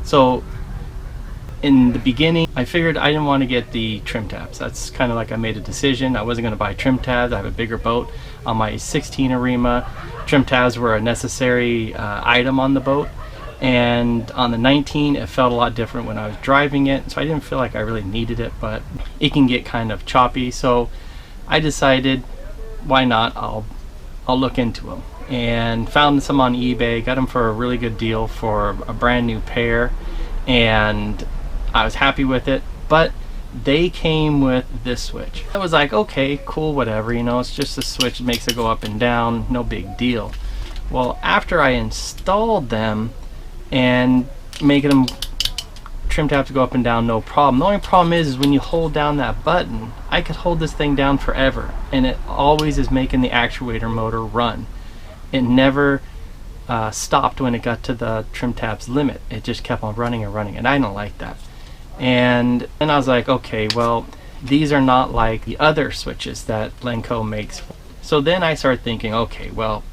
So in the beginning, I figured I didn't want to get the trim tabs. That's kind of like I made a decision. I wasn't going to buy trim tabs. I have a bigger boat. On my 16 Arima, trim tabs were a necessary item on the boat. And on the 19, it felt a lot different when I was driving it. So I didn't feel like I really needed it, but it can get kind of choppy. So I decided, why not? I'll look into them. And found some on eBay, got them for a really good deal for a brand new pair. And I was happy with it, but they came with this switch. I was like, okay, cool, whatever, you know, it's just a switch, it makes it go up and down, no big deal. Well, after I installed them and making them trim tabs go up and down, no problem. The only problem is when you hold down that button, I could hold this thing down forever, and it always is making the actuator motor run. It never stopped when it got to the trim tabs limit. It just kept on running and running, and I don't like that. And I was like, okay, well, these are not like the other switches that Lenco makes. So then I started thinking, okay, well,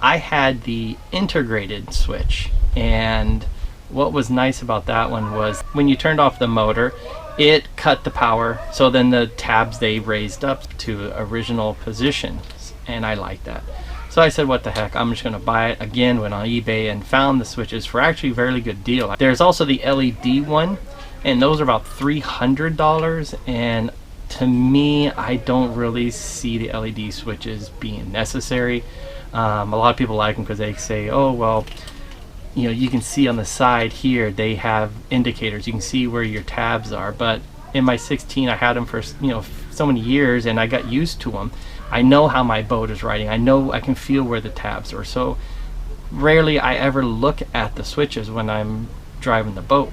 I had the integrated switch, and what was nice about that one was when you turned off the motor, it cut the power, so then the tabs, they raised up to original positions, and I like that. So I said, what the heck, I'm just going to buy it. Again, went on eBay and found the switches for actually a very good deal. There's also the LED one, and those are about $300, and to me, I don't really see the LED switches being necessary. A lot of people like them because they say, oh, well, you know, you can see on the side here, they have indicators. You can see where your tabs are, but in my 16, I had them for, you know, so many years, and I got used to them. I know how my boat is riding. I know I can feel where the tabs are. So rarely I ever look at the switches when I'm driving the boat.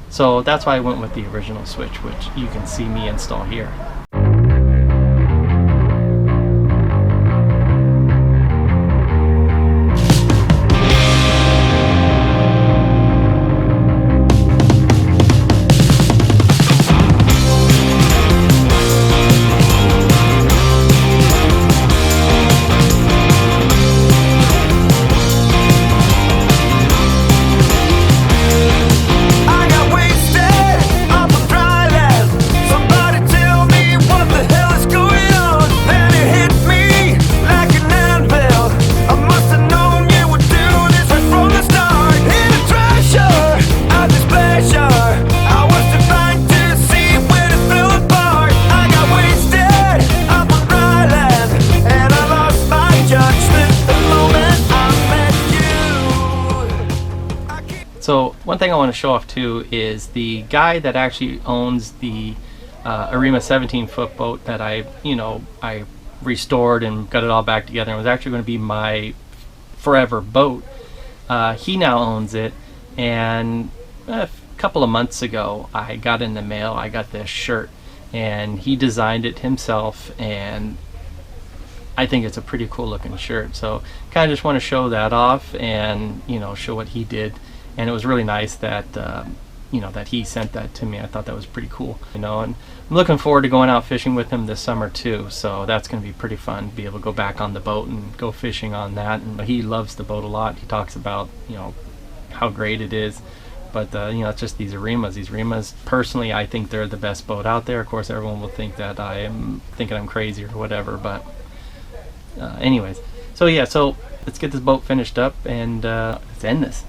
So that's why I went with the original switch, which you can see me install here. So one thing I want to show off too is the guy that actually owns the Arima 17-foot boat that I restored and got it all back together and was actually going to be my forever boat. He now owns it, and a couple of months ago I got in the mail, I got this shirt, and he designed it himself, and I think it's a pretty cool looking shirt. So kind of just want to show that off and, you know, show what he did. And it was really nice that that he sent that to me. I thought that was pretty cool, you know. And I'm looking forward to going out fishing with him this summer too. So that's going to be pretty fun to be able to go back on the boat and go fishing on that. And he loves the boat a lot. He talks about, you know, how great it is. But you know, it's just these Arimas. These Arimas, personally, I think they're the best boat out there. Of course, everyone will think that I am thinking I'm crazy or whatever. But anyways, so yeah, so let's get this boat finished up and let's end this.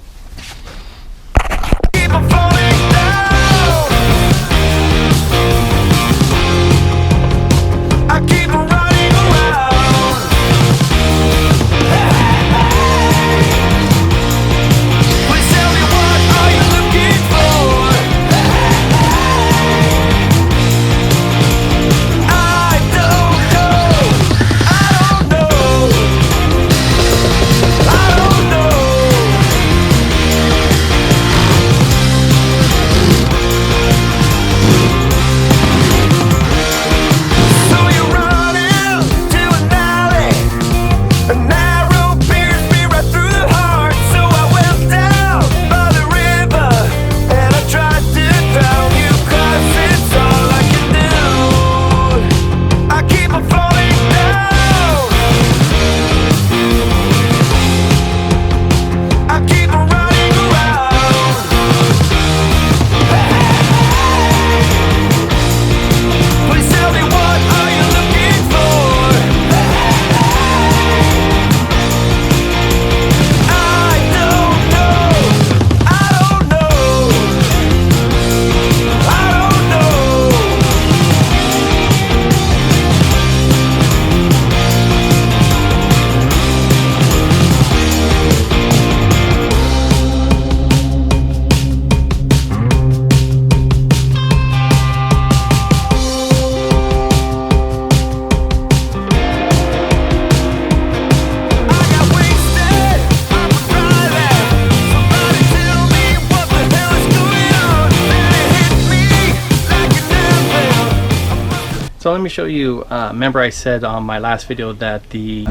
let me show you, remember I said on my last video that the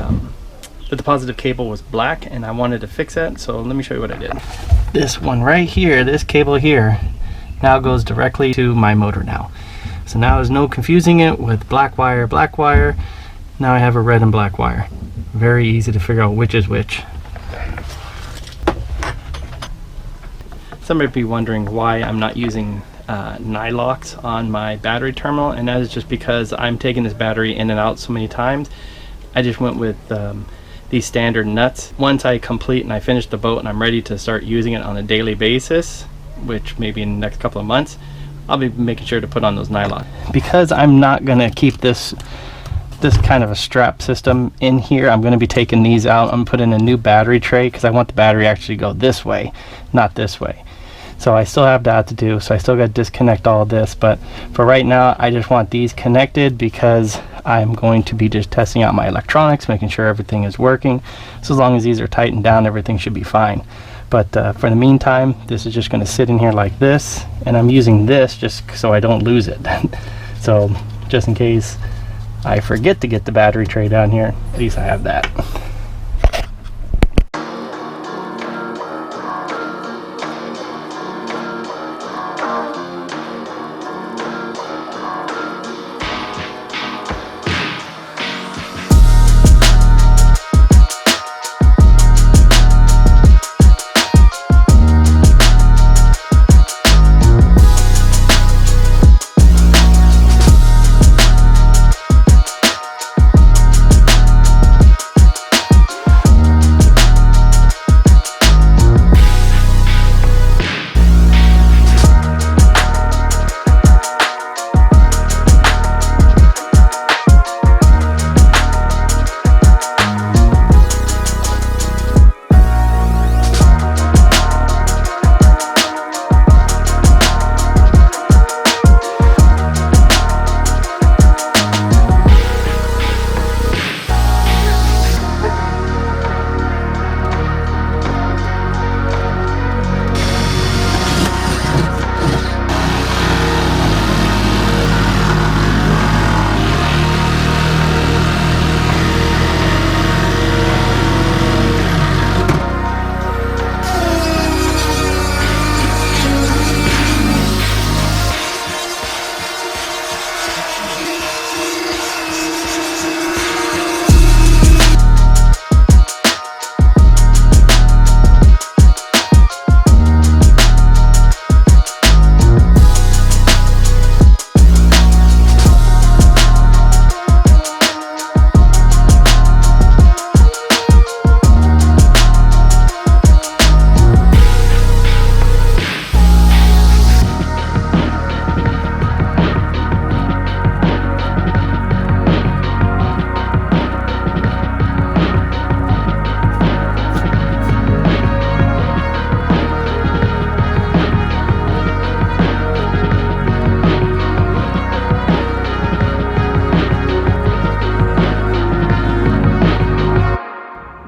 positive cable was black and I wanted to fix that, so let me show you what I did. This one right here, this cable here, now goes directly to my motor now. So now there's no confusing it with black wire, black wire. Now I have a red and black wire. Very easy to figure out which is which. Some might be wondering why I'm not using nylocks on my battery terminal, and that is just because I'm taking this battery in and out so many times. I just went with these standard nuts. Once I complete and I finish the boat and I'm ready to start using it on a daily basis, which maybe in the next couple of months, I'll be making sure to put on those nylon. Because I'm not going to keep this kind of a strap system in here, I'm going to be taking these out. I'm putting a new battery tray because I want the battery actually go this way, not this way. So I still have that to do, so I still got to disconnect all this, but for right now I just want these connected because I'm going to be just testing out my electronics, making sure everything is working. So as long as these are tightened down, everything should be fine. But for the meantime, this is just going to sit in here like this, and I'm using this just so I don't lose it. So just in case I forget to get the battery tray down here, at least I have that.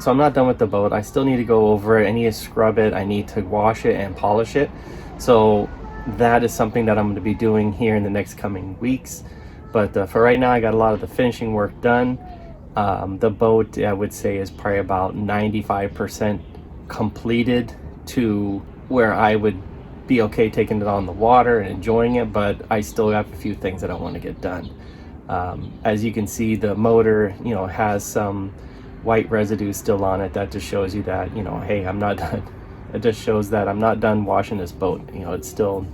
So I'm not done with the boat. I still need to go over it. I need to scrub it. I need to wash it and polish it. So that is something that I'm going to be doing here in the next coming weeks. But for right now, I got a lot of the finishing work done. The boat, I would say, is probably about 95% completed to where I would be okay taking it on the water and enjoying it, but I still have a few things that I want to get done. As you can see, the motor, has some white residue still on it. That just shows you that, hey, I'm not done. It just shows that I'm not done washing this boat. It still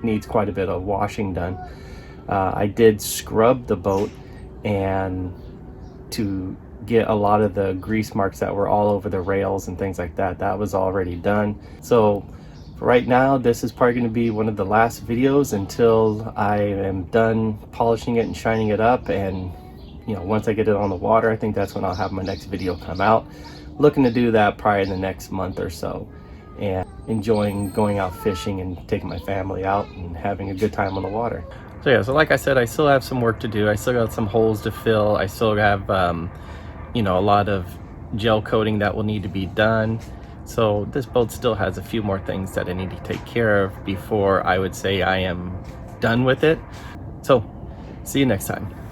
needs quite a bit of washing done. I did scrub the boat and to get a lot of the grease marks that were all over the rails and things like that. That was already done. So for right now, this is probably going to be one of the last videos until I am done polishing it and shining it up. And once I get it on the water, I think that's when I'll have my next video come out. Looking to do that probably in the next month or so, and enjoying going out fishing and taking my family out and having a good time on the water. So yeah, so like I said, I still have some work to do. I still got some holes to fill. I still have a lot of gel coating that will need to be done. So this boat still has a few more things that I need to take care of before I would say I am done with it. So see you next time.